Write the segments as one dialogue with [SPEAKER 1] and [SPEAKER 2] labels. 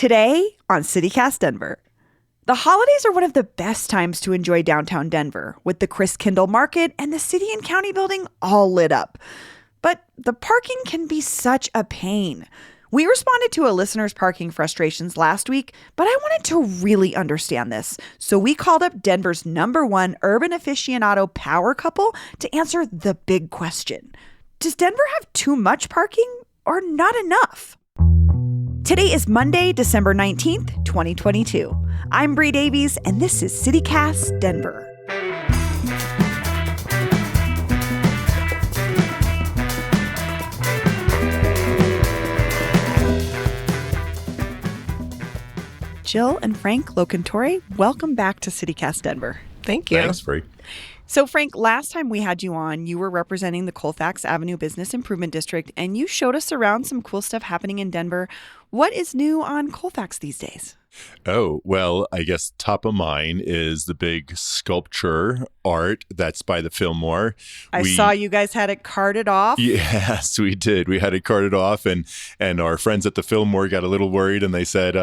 [SPEAKER 1] Today on CityCast Denver. The holidays are one of the best times to enjoy downtown Denver, with the Chris Kindle Market and the city and county building all lit up. But the parking can be such a pain. We responded to a listener's parking frustrations last week, but I wanted to really understand this. So we called up Denver's #1 urban aficionado power couple to answer the big question. Does Denver have too much parking or not enough? Today is Monday, December 19th, 2022. I'm Bree Davies, and this is CityCast Denver. Jill and Frank Locantore, welcome back to CityCast Denver.
[SPEAKER 2] Thank you.
[SPEAKER 3] Thanks, Bree.
[SPEAKER 1] So, Frank, last time we had you on, you were representing the Colfax Avenue Business Improvement District, and you showed us around some cool stuff happening in Denver. What is new on Colfax these days?
[SPEAKER 3] Oh, well, I guess top of mind is the big sculpture art that's by the Fillmore.
[SPEAKER 1] I saw you guys had it carted off.
[SPEAKER 3] Yes, we did. We had it carted off, and our friends at the Fillmore got a little worried, and they said,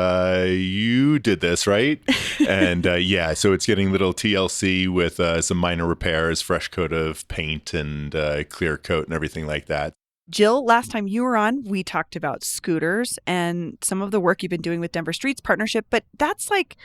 [SPEAKER 3] you did this, right? And yeah, so it's getting a little TLC with some minor repairs, fresh coat of paint and clear coat and everything like that.
[SPEAKER 1] Jill, last time you were on, we talked about scooters and some of the work you've been doing with Denver Streets Partnership, but that's like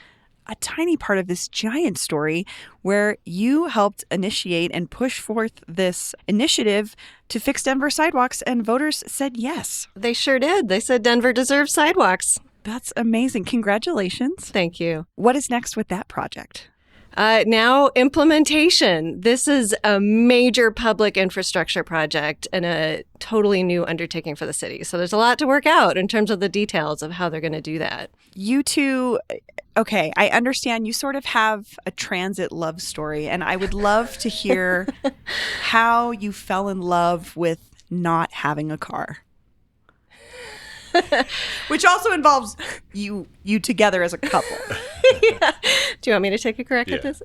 [SPEAKER 1] a tiny part of this giant story where you helped initiate and push forth this initiative to fix Denver sidewalks, and voters said yes.
[SPEAKER 2] They sure did. They said Denver deserves sidewalks.
[SPEAKER 1] That's amazing. Congratulations.
[SPEAKER 2] Thank you.
[SPEAKER 1] What is next with that project?
[SPEAKER 2] Now, implementation. This is a major public infrastructure project and a totally new undertaking for the city. So there's a lot to work out in terms of the details of how they're going to do that.
[SPEAKER 1] You two, okay, I understand you sort of have a transit love story, and I would love to hear how you fell in love with not having a car. Which also involves you together as a couple.
[SPEAKER 2] Yeah. Do you want me to take a crack at this?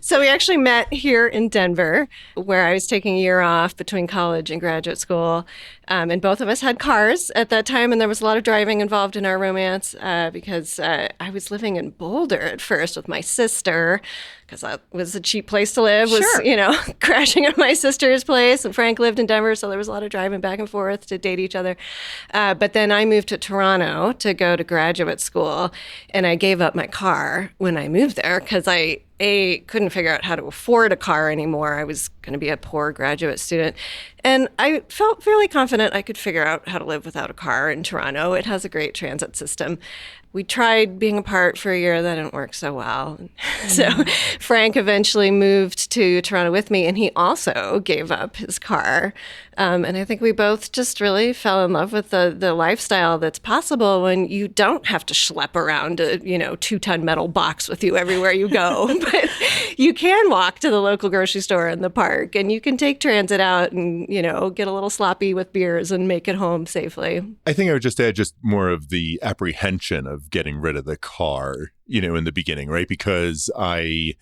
[SPEAKER 2] So we actually met here in Denver, where I was taking a year off between college and graduate school. And both of us had cars at that time, and there was a lot of driving involved in our romance because I was living in Boulder at first with my sister, because that was a cheap place to live, was, crashing at my sister's place. And Frank lived in Denver, so there was a lot of driving back and forth to date each other. But then I moved to Toronto to go to graduate school, and I gave up my car when I moved there because I couldn't figure out how to afford a car anymore. I was going to be a poor graduate student. And I felt fairly confident I could figure out how to live without a car in Toronto. It has a great transit system. We tried being apart for a year. That didn't work so well. So Frank eventually moved to Toronto with me, and he also gave up his car. And I think we both just really fell in love with the lifestyle that's possible when you don't have to schlep around a 2-ton metal box with you everywhere you go. But you can walk to the local grocery store in the park, and you can take transit out and, get a little sloppy with beers and make it home safely.
[SPEAKER 3] I think I would just add just more of the apprehension of getting rid of the car, in the beginning, right? Because I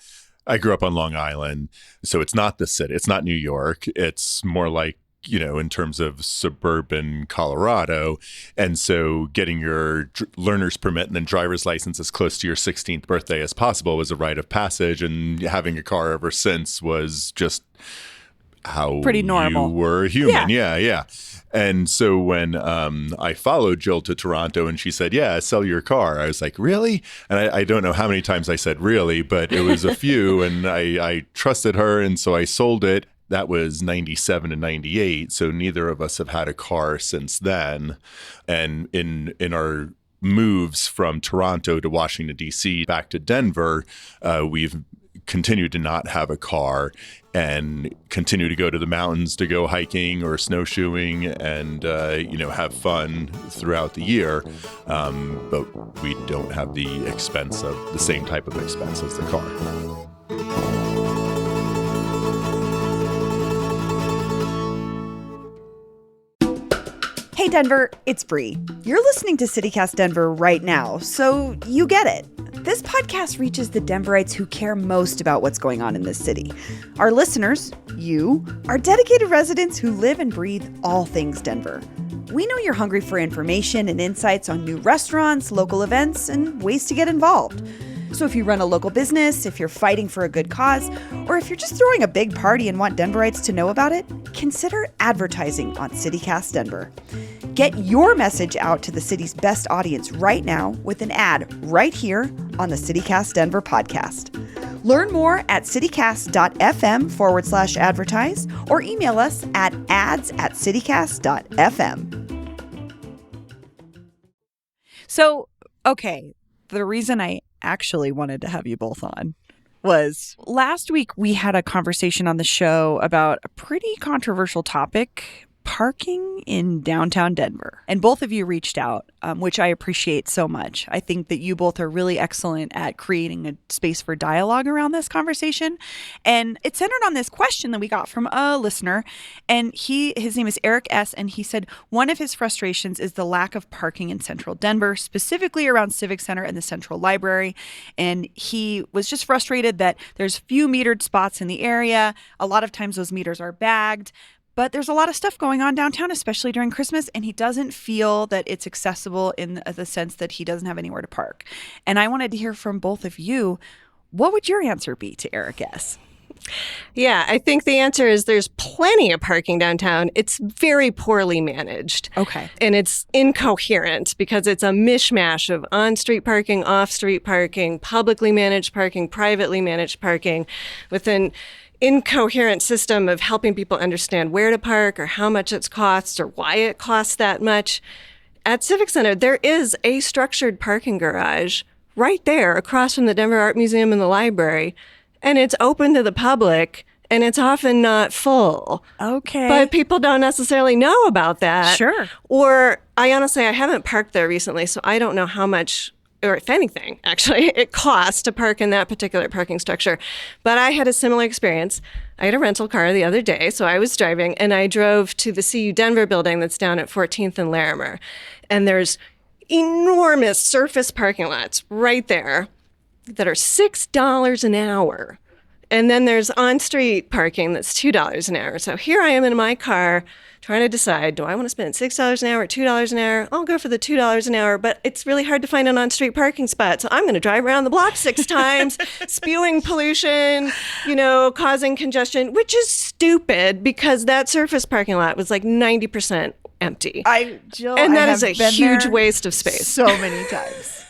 [SPEAKER 3] grew up on Long Island, so it's not the city. It's not New York. It's more like, in terms of suburban Colorado. And so getting your learner's permit and then driver's license as close to your 16th birthday as possible was a rite of passage. And having a car ever since was just how
[SPEAKER 1] pretty normal.
[SPEAKER 3] You were human. Yeah. And so when I followed Jill to Toronto and she said, yeah, sell your car, I was like, really? And I don't know how many times I said really, but it was a few, and I trusted her. And so I sold it. That was 97 and 98. So neither of us have had a car since then. And in our moves from Toronto to Washington, D.C., back to Denver, we've continued to not have a car and continue to go to the mountains to go hiking or snowshoeing and, have fun throughout the year. But we don't have the same type of expense as the car.
[SPEAKER 1] Hey Denver, it's Bree. You're listening to CityCast Denver right now, so you get it. This podcast reaches the Denverites who care most about what's going on in this city. Our listeners, you, are dedicated residents who live and breathe all things Denver. We know you're hungry for information and insights on new restaurants, local events, and ways to get involved. So if you run a local business, if you're fighting for a good cause, or if you're just throwing a big party and want Denverites to know about it, consider advertising on CityCast Denver. Get your message out to the city's best audience right now with an ad right here on the CityCast Denver podcast. Learn more at citycast.fm/advertise or email us at ads@citycast.fm. So, okay, the reason I actually wanted to have you both on was last week we had a conversation on the show about a pretty controversial topic, parking in downtown Denver. And both of you reached out, which I appreciate so much. I think that you both are really excellent at creating a space for dialogue around this conversation. And it centered on this question that we got from a listener. And his name is Eric S. And he said one of his frustrations is the lack of parking in central Denver, specifically around Civic Center and the Central Library. And he was just frustrated that there's few metered spots in the area. A lot of times those meters are bagged. But there's a lot of stuff going on downtown, especially during Christmas, and he doesn't feel that it's accessible in the sense that he doesn't have anywhere to park. And I wanted to hear from both of you. What would your answer be to Eric S.?
[SPEAKER 2] Yeah, I think the answer is there's plenty of parking downtown. It's very poorly managed.
[SPEAKER 1] Okay.
[SPEAKER 2] And it's incoherent because it's a mishmash of on-street parking, off-street parking, publicly managed parking, privately managed parking, with an incoherent system of helping people understand where to park or how much it costs or why it costs that much. At Civic Center, there is a structured parking garage right there across from the Denver Art Museum and the library, and it's open to the public, and it's often not full.
[SPEAKER 1] Okay.
[SPEAKER 2] But people don't necessarily know about that.
[SPEAKER 1] Sure.
[SPEAKER 2] Or I haven't parked there recently, so I don't know how much, or if anything, actually, it costs to park in that particular parking structure. But I had a similar experience. I had a rental car the other day, so I was driving, and I drove to the CU Denver building that's down at 14th and Larimer. And there's enormous surface parking lots right there that are $6 an hour. And then there's on-street parking that's $2 an hour. So here I am in my car trying to decide, do I want to spend $6 an hour or $2 an hour? I'll go for the $2 an hour, but it's really hard to find an on-street parking spot. So I'm going to drive around the block 6 times, spewing pollution, causing congestion, which is stupid because that surface parking lot was like 90% empty.
[SPEAKER 1] Jill,
[SPEAKER 2] and that
[SPEAKER 1] I
[SPEAKER 2] is a
[SPEAKER 1] have been
[SPEAKER 2] huge
[SPEAKER 1] there
[SPEAKER 2] waste of space.
[SPEAKER 1] so many times.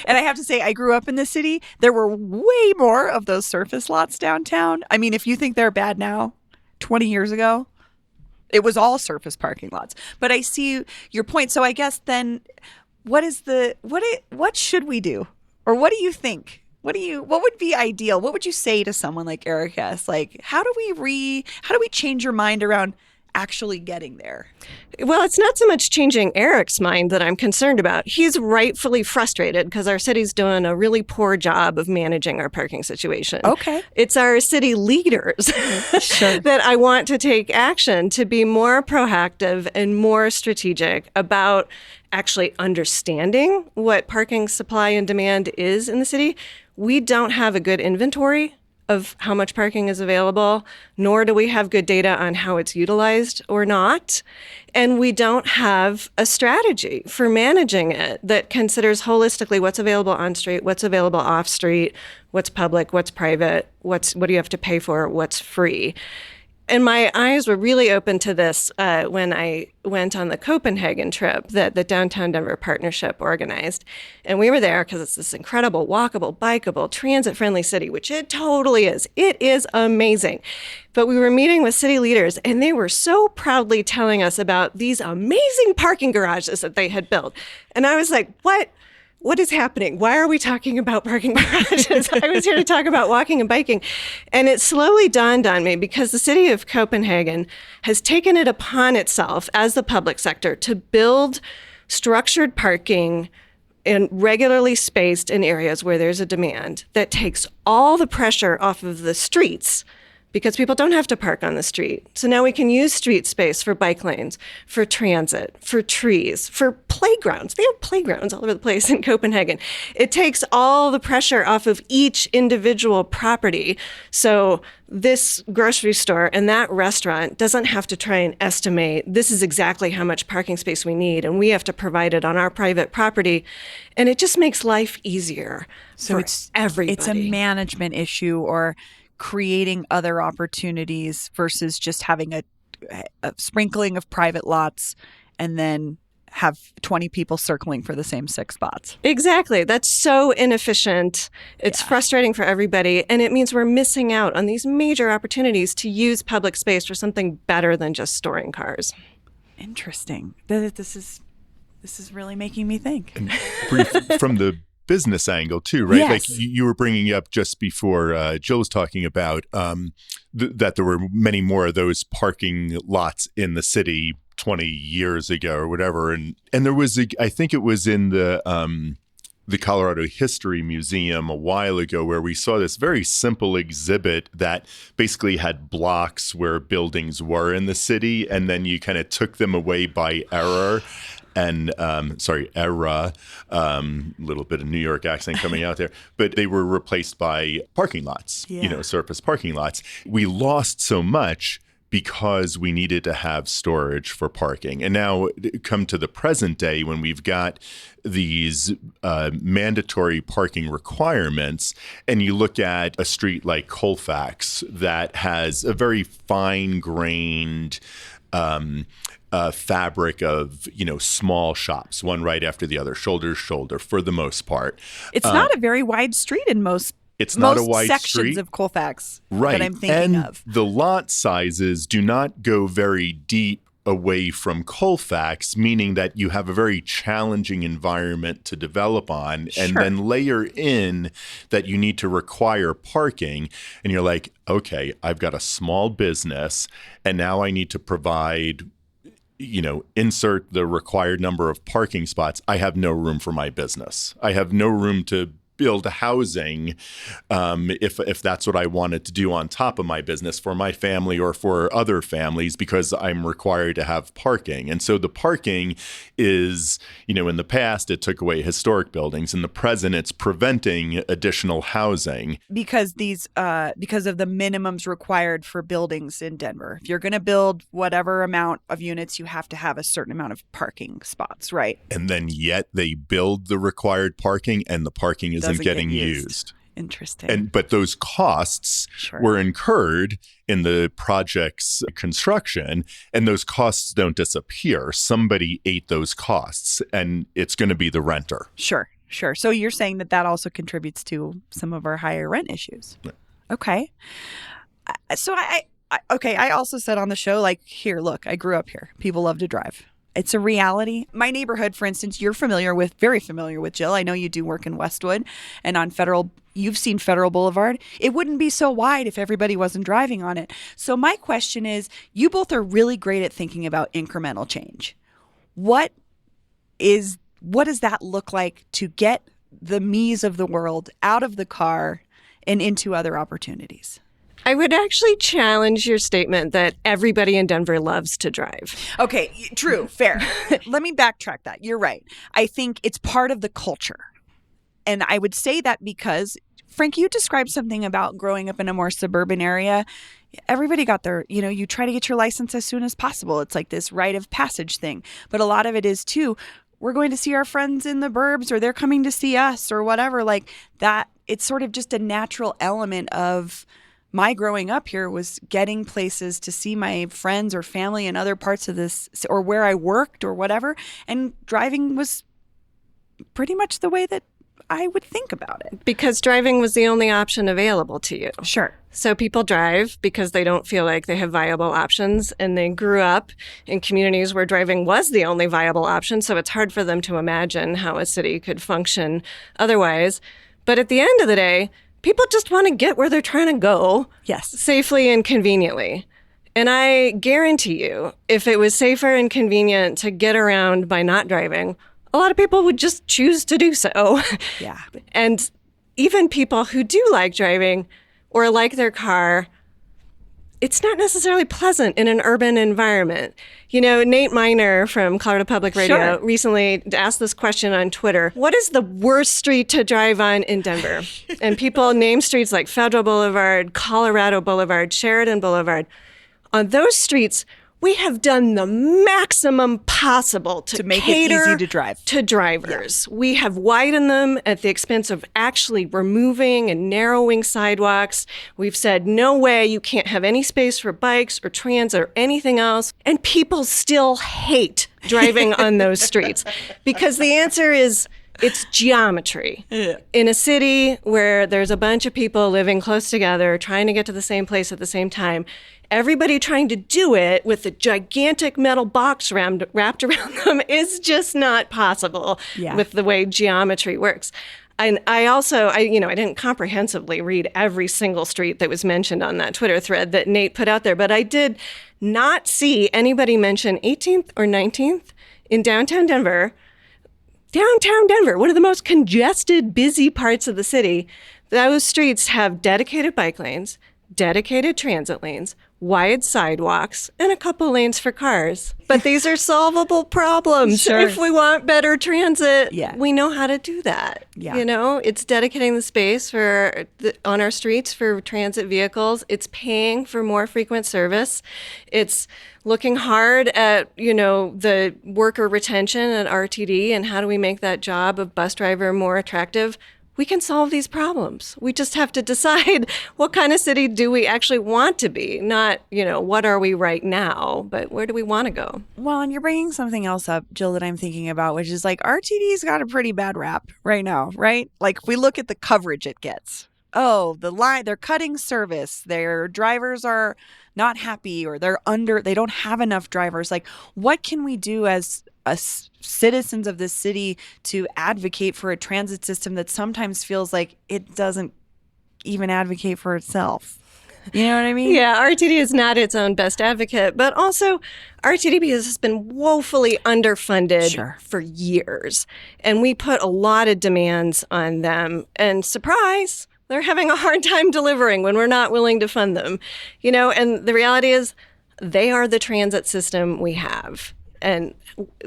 [SPEAKER 1] And I have to say, I grew up in the city. There were way more of those surface lots downtown. I mean, if you think they're bad now, 20 years ago, it was all surface parking lots. But I see your point. So I guess then what should we do? Or what do you think? What would be ideal? What would you say to someone like Eric S.? Like, how do we change your mind around actually getting there?
[SPEAKER 2] Well, it's not so much changing Eric's mind that I'm concerned about. He's rightfully frustrated because our city's doing a really poor job of managing our parking situation.
[SPEAKER 1] Okay.
[SPEAKER 2] It's our city leaders
[SPEAKER 1] Sure.
[SPEAKER 2] that I want to take action to be more proactive and more strategic about actually understanding what parking supply and demand is in the city. We don't have a good inventory of how much parking is available, nor do we have good data on how it's utilized or not. And we don't have a strategy for managing it that considers holistically what's available on street, what's available off street, what's public, what's private, what do you have to pay for, what's free. And my eyes were really open to this when I went on the Copenhagen trip that the Downtown Denver Partnership organized. And we were there because it's this incredible, walkable, bikeable, transit-friendly city, which it totally is. It is amazing. But we were meeting with city leaders, and they were so proudly telling us about these amazing parking garages that they had built. And I was like, what is happening? Why are we talking about parking garages? I was here to talk about walking and biking. And it slowly dawned on me because the city of Copenhagen has taken it upon itself as the public sector to build structured parking and regularly spaced in areas where there's a demand that takes all the pressure off of the streets because people don't have to park on the street. So now we can use street space for bike lanes, for transit, for trees, for playgrounds. They have playgrounds all over the place in Copenhagen. It takes all the pressure off of each individual property. So this grocery store and that restaurant doesn't have to try and estimate this is exactly how much parking space we need, and we have to provide it on our private property. And it just makes life easier for everybody.
[SPEAKER 1] It's a management issue, or creating other opportunities versus just having a sprinkling of private lots and then have 20 people circling for the same 6 spots.
[SPEAKER 2] Exactly. That's so inefficient. It's frustrating for everybody. And it means we're missing out on these major opportunities to use public space for something better than just storing cars.
[SPEAKER 1] Interesting. This is really making me think.
[SPEAKER 3] And from the business angle too, right?
[SPEAKER 1] Yes.
[SPEAKER 3] Like you were bringing up just before Jill was talking about that there were many more of those parking lots in the city 20 years ago or whatever. And there was, I think it was in the Colorado History Museum a while ago, where we saw this very simple exhibit that basically had blocks where buildings were in the city, and then you kind of took them away by error. And era, little bit of New York accent coming out there, but they were replaced by parking lots, surface parking lots. We lost so much because we needed to have storage for parking. And now come to the present day when we've got these mandatory parking requirements, and you look at a street like Colfax that has a very fine-grained fabric of, small shops, one right after the other, shoulder to shoulder for the most part.
[SPEAKER 1] It's not a very wide street in most
[SPEAKER 3] not a wide
[SPEAKER 1] sections
[SPEAKER 3] street
[SPEAKER 1] of Colfax
[SPEAKER 3] right.
[SPEAKER 1] that I'm thinking
[SPEAKER 3] and
[SPEAKER 1] of.
[SPEAKER 3] The lot sizes do not go very deep away from Colfax, meaning that you have a very challenging environment to develop on, and then layer in that you need to require parking, and you're like, okay, I've got a small business, and now I need to provide insert the required number of parking spots. I have no room for my business. I have no room to build housing if that's what I wanted to do on top of my business for my family or for other families, because I'm required to have parking. And so the parking is, in the past, it took away historic buildings. In the present, it's preventing additional housing.
[SPEAKER 1] Because because of the minimums required for buildings in Denver. If you're going to build whatever amount of units, you have to have a certain amount of parking spots, right?
[SPEAKER 3] And then yet they build the required parking, and the parking isn't getting used.
[SPEAKER 1] Interesting.
[SPEAKER 3] But those costs were incurred in the project's construction, and those costs don't disappear. Somebody ate those costs, and it's going to be the renter.
[SPEAKER 1] Sure. So you're saying that also contributes to some of our higher rent issues.
[SPEAKER 3] Yeah.
[SPEAKER 1] Okay. So I also said on the show, like, here, look, I grew up here. People love to drive. It's a reality. My neighborhood, for instance, you're very familiar with, Jill. I know you do work in Westwood and on Federal. You've seen Federal Boulevard. It wouldn't be so wide if everybody wasn't driving on it. So my question is, you both are really great at thinking about incremental change. What does that look like to get the me's of the world out of the car and into other opportunities?
[SPEAKER 2] I would actually challenge your statement that everybody in Denver loves to drive.
[SPEAKER 1] Okay, true, fair. Let me backtrack that. You're right. I think it's part of the culture. And I would say that because, Frank, you described something about growing up in a more suburban area. Everybody got their, you try to get your license as soon as possible. It's like this rite of passage thing. But a lot of it is, too, we're going to see our friends in the burbs, or they're coming to see us, or whatever. Like that, it's sort of just a natural element of my growing up here, was getting places to see my friends or family in other parts of this, or where I worked or whatever. And driving was pretty much the way that I would think about it.
[SPEAKER 2] Because driving was the only option available to you.
[SPEAKER 1] Sure.
[SPEAKER 2] So people drive because they don't feel like they have viable options, and they grew up in communities where driving was the only viable option. So it's hard for them to imagine how a city could function otherwise. But at the end of the day, people just want to get where they're trying to go, safely and conveniently. And I guarantee you, if it was safer and convenient to get around by not driving, a lot of people would just choose to do so.
[SPEAKER 1] Yeah.
[SPEAKER 2] And even people who do like driving or like their car, it's not necessarily pleasant in an urban environment. You know, Nate Miner from Colorado Public Radio recently asked this question on Twitter. What is the worst street to drive on in Denver? And people name streets like Federal Boulevard, Colorado Boulevard, Sheridan Boulevard. On those streets, we have done the maximum possible to
[SPEAKER 1] make
[SPEAKER 2] cater
[SPEAKER 1] it easy to drive
[SPEAKER 2] to drivers. Yeah. We have widened them at the expense of actually removing and narrowing sidewalks. We've said, no way, you can't have any space for bikes or transit or anything else. And people still hate driving on those streets because the answer is, it's geometry. Yeah. In a city where there's a bunch of people living close together, trying to get to the same place at the same time, everybody trying to do it with a gigantic metal box wrapped around them is just not possible with the way geometry works. And I didn't comprehensively read every single street that was mentioned on that Twitter thread that Nate put out there, but I did not see anybody mention 18th or 19th in downtown Denver. Downtown Denver, one of the most congested, busy parts of the city. Those streets have dedicated bike lanes, dedicated transit lanes, wide sidewalks, and a couple lanes for cars. But these are solvable problems.
[SPEAKER 1] Sure.
[SPEAKER 2] If we want better transit,
[SPEAKER 1] Yeah.
[SPEAKER 2] we know how to do that.
[SPEAKER 1] Yeah.
[SPEAKER 2] You know, it's dedicating the space on our streets for transit vehicles. It's paying for more frequent service. It's looking hard at, the worker retention at RTD and how do we make that job of bus driver more attractive. We can solve these problems. We just have to decide what kind of city do we actually want to be, not, what are we right now, but where do we want to go?
[SPEAKER 1] Well, and you're bringing something else up, Jill, that I'm thinking about, which is like RTD's got a pretty bad rap right now, right? Like if we look at the coverage it gets. Oh, they're cutting service. Their drivers are not happy or they don't have enough drivers. Like what can we do as citizens of this city to advocate for a transit system that sometimes feels like it doesn't even advocate for itself? You know what I mean?
[SPEAKER 2] Yeah, RTD is not its own best advocate, but also RTD has been woefully underfunded for years. And we put a lot of demands on them. And surprise, they're having a hard time delivering when we're not willing to fund them. And the reality is they are the transit system we have. And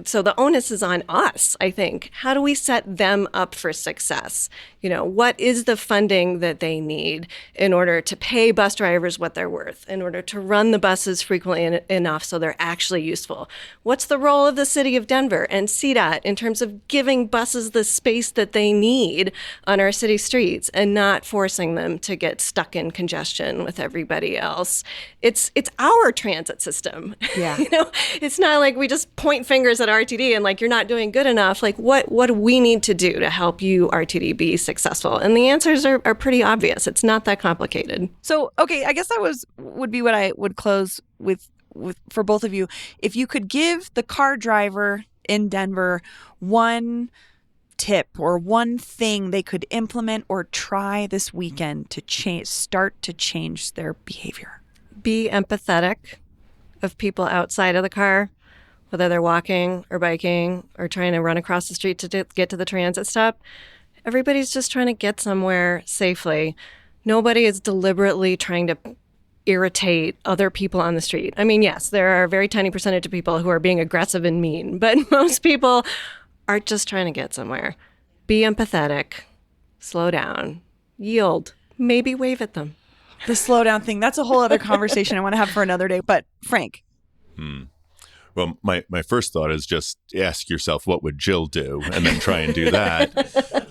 [SPEAKER 2] so the onus is on us, I think. How do we set them up for success? What is the funding that they need in order to pay bus drivers what they're worth, in order to run the buses frequently enough so they're actually useful? What's the role of the city of Denver and CDOT in terms of giving buses the space that they need on our city streets and not forcing them to get stuck in congestion with everybody else? It's our transit system.
[SPEAKER 1] Yeah.
[SPEAKER 2] It's not like we just point fingers at RTD and like, you're not doing good enough. Like what do we need to do to help you, RTD, be successful? And the answers are pretty obvious. It's not that complicated.
[SPEAKER 1] So, okay, I guess that would be what I would close with for both of you. If you could give the car driver in Denver one tip or one thing they could implement or try this weekend to start to change their behavior.
[SPEAKER 2] Be empathetic of people outside of the car, whether they're walking or biking or trying to run across the street to get to the transit stop. Everybody's just trying to get somewhere safely. Nobody is deliberately trying to irritate other people on the street. I mean, yes, there are a very tiny percentage of people who are being aggressive and mean, but most people are just trying to get somewhere. Be empathetic, slow down, yield, maybe wave at them.
[SPEAKER 1] The slow down thing, that's a whole other conversation I want to have for another day. But Frank.
[SPEAKER 3] Well, my first thought is just ask yourself, what would Jill do? And then try and do that.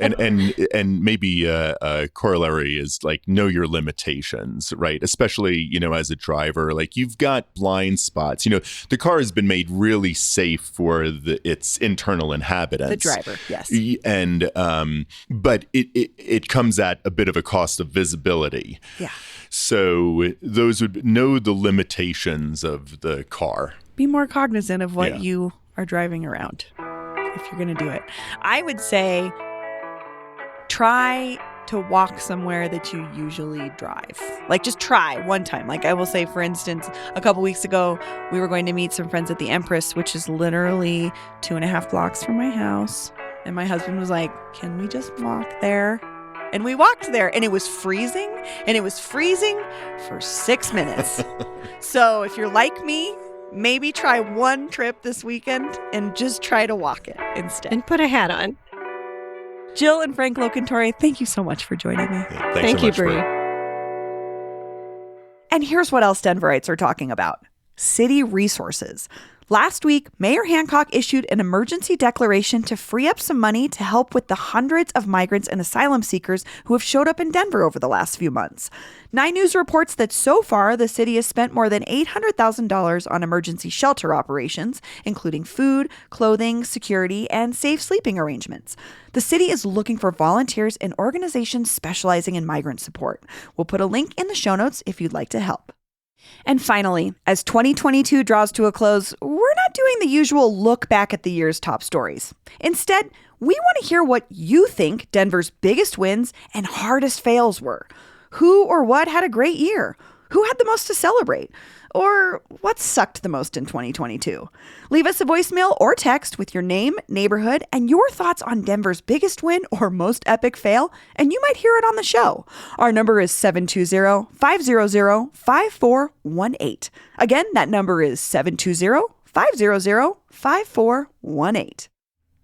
[SPEAKER 3] and maybe a corollary is like, know your limitations, right? Especially, as a driver, like you've got blind spots. The car has been made really safe for its internal inhabitants.
[SPEAKER 1] The driver, yes.
[SPEAKER 3] And but it comes at a bit of a cost of visibility.
[SPEAKER 1] Yeah.
[SPEAKER 3] So those would know the limitations of the car.
[SPEAKER 1] Be more cognizant of what you are driving around if you're going to do it. I would say try to walk somewhere that you usually drive. Like just try one time. Like I will say, for instance, a couple weeks ago, we were going to meet some friends at the Empress, which is literally 2.5 blocks from my house. And my husband was like, can we just walk there? And we walked there, and it was freezing, and it was freezing for 6 minutes. So if you're like me, maybe try one trip this weekend and just try to walk it instead.
[SPEAKER 2] And put a hat on.
[SPEAKER 1] Jill and Frank Locantore, thank you so much for joining me.
[SPEAKER 3] Yeah,
[SPEAKER 2] Thank
[SPEAKER 3] so
[SPEAKER 2] you,
[SPEAKER 3] much,
[SPEAKER 2] Bree.
[SPEAKER 1] And here's what else Denverites are talking about. City resources. Last week, Mayor Hancock issued an emergency declaration to free up some money to help with the hundreds of migrants and asylum seekers who have showed up in Denver over the last few months. 9 News reports that so far, the city has spent more than $800,000 on emergency shelter operations, including food, clothing, security, and safe sleeping arrangements. The city is looking for volunteers and organizations specializing in migrant support. We'll put a link in the show notes if you'd like to help. And finally, as 2022 draws to a close, we're not doing the usual look back at the year's top stories. Instead, we want to hear what you think Denver's biggest wins and hardest fails were. Who or what had a great year? Who had the most to celebrate? Or what sucked the most in 2022? Leave us a voicemail or text with your name, neighborhood, and your thoughts on Denver's biggest win or most epic fail, and you might hear it on the show. Our number is 720-500-5418. Again, that number is 720-500-5418.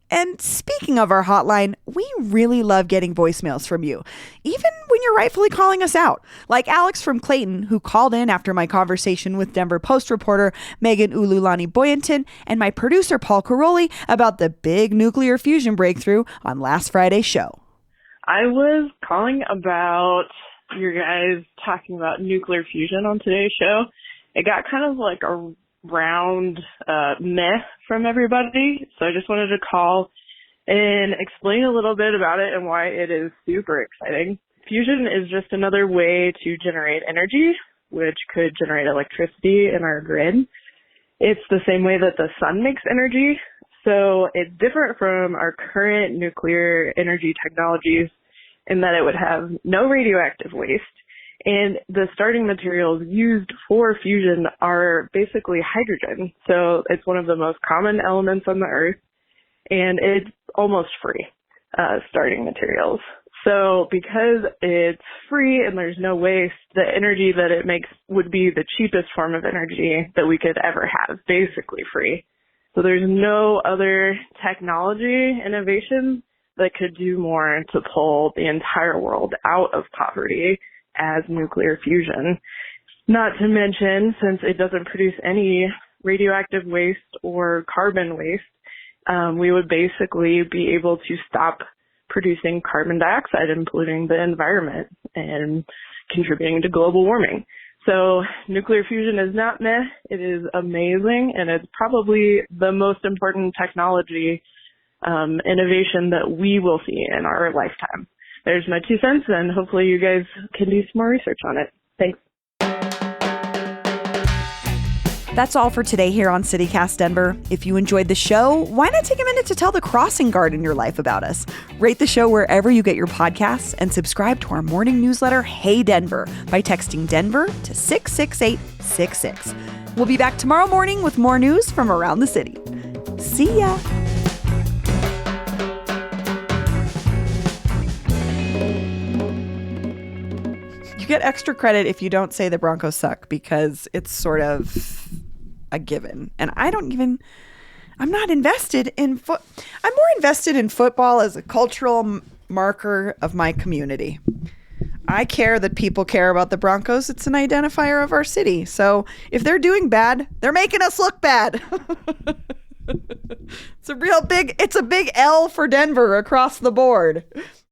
[SPEAKER 1] And speaking of our hotline, we really love getting voicemails from you, even when you're rightfully calling us out. Like Alex from Clayton, who called in after my conversation with Denver Post reporter Megan Ululani Boyenton and my producer Paul Caroli about the big nuclear fusion breakthrough on last Friday's show.
[SPEAKER 4] I was calling about your guys talking about nuclear fusion on today's show. It got kind of like a round meh from everybody, so I just wanted to call and explain a little bit about it and why it is super exciting. Fusion is just another way to generate energy, which could generate electricity in our grid. It's the same way that the sun makes energy, so it's different from our current nuclear energy technologies in that it would have no radioactive waste. And the starting materials used for fusion are basically hydrogen. So it's one of the most common elements on the Earth, and it's almost free, starting materials. So because it's free and there's no waste, the energy that it makes would be the cheapest form of energy that we could ever have, basically free. So there's no other technology innovation that could do more to pull the entire world out of poverty as nuclear fusion. Not to mention, since it doesn't produce any radioactive waste or carbon waste, we would basically be able to stop producing carbon dioxide and polluting the environment and contributing to global warming. So nuclear fusion is not meh, it is amazing, and it's probably the most important technology innovation that we will see in our lifetime. There's my 2 cents, and hopefully you guys can do some more research on it. Thanks.
[SPEAKER 1] That's all for today here on CityCast Denver. If you enjoyed the show, why not take a minute to tell the crossing guard in your life about us? Rate the show wherever you get your podcasts and subscribe to our morning newsletter, Hey Denver, by texting Denver to 66866. We'll be back tomorrow morning with more news from around the city. See ya! You get extra credit if you don't say the Broncos suck, because it's sort of a given. And I'm not invested in I'm more invested in football as a cultural marker of my community. I care that people care about the Broncos. It's an identifier of our city. So if they're doing bad, they're making us look bad. It's a big L for Denver across the board.